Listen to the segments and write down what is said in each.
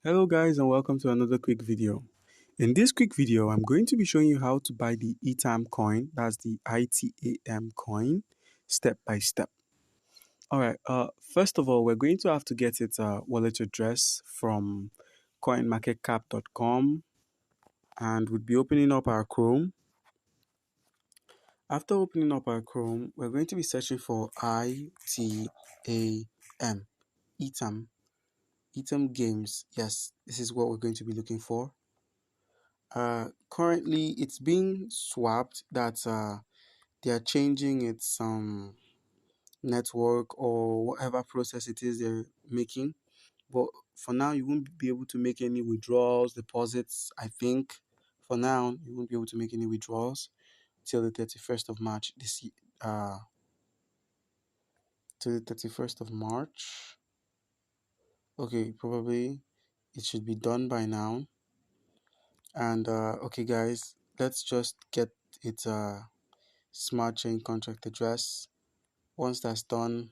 Hello guys and welcome to another quick video. In this quick video, I'm going to be showing you how to buy the ITAM coin, that's the ITAM coin, step by step. Alright, first of all, we're going to have to get its wallet address from coinmarketcap.com and we'll be opening up our Chrome. After opening up our Chrome, we're going to be searching for ITAM, ITAM Games. Yes, this is what we're going to be looking for. Currently it's being swapped that they are changing its network or whatever process it is they're making, but for now you won't be able to make any withdrawals, deposits. I think for now you won't be able to make any withdrawals till the 31st of March till the 31st of March. Okay, probably it should be done by now. And okay guys, let's just get its smart chain contract address. Once that's done,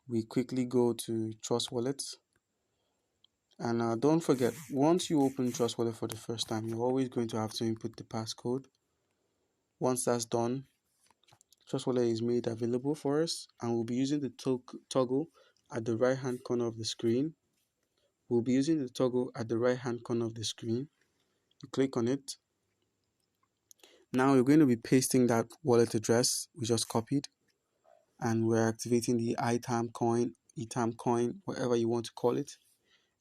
we quickly go to Trust Wallet. And don't forget, once you open Trust Wallet for the first time, you're always going to have to input the passcode. Once that's done, Trust Wallet is made available for us, and we'll be using the toggle at the right hand corner of the screen. We'll be using the toggle at the right hand corner of the screen. You click on it. Now we're going to be pasting that wallet address we just copied, and we're activating the ITAM coin, whatever you want to call it.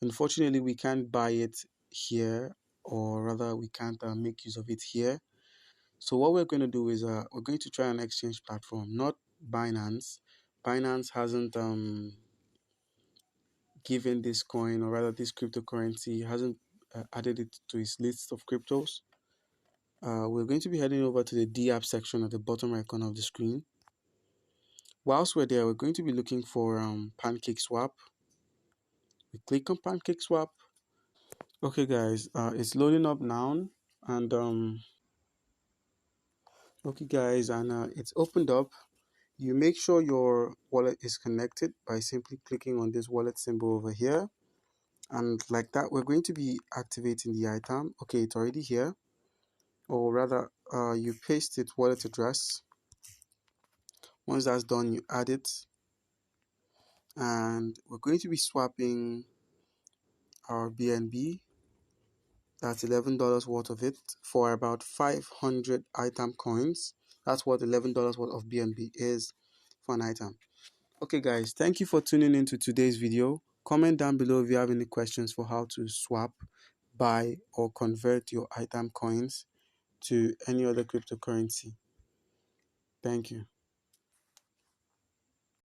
Unfortunately, we can't buy it here, or rather we can't make use of it here. So what we're going to do is we're going to try an exchange platform, not Binance. Binance hasn't given this coin, or rather this cryptocurrency hasn't added it to its list of cryptos. We're going to be heading over to the DApp section at the bottom right corner of the screen. Whilst we're there, we're going to be looking for Pancake Swap. We click on Pancake Swap. Okay guys, it's loading up now, and okay guys, and it's opened up. You make sure your wallet is connected by simply clicking on this wallet symbol over here, and like that we're going to be activating the ITAM. Okay, it's already here, or rather you paste its wallet address. Once that's done, you add it, and we're going to be swapping our BNB. That's $11 worth of it for about 500 ITAM coins. That's what $11 worth of BNB is for an item. Okay guys, thank you for tuning into today's video. Comment down below if you have any questions for how to swap, buy, or convert your ITAM coins to any other cryptocurrency. Thank you.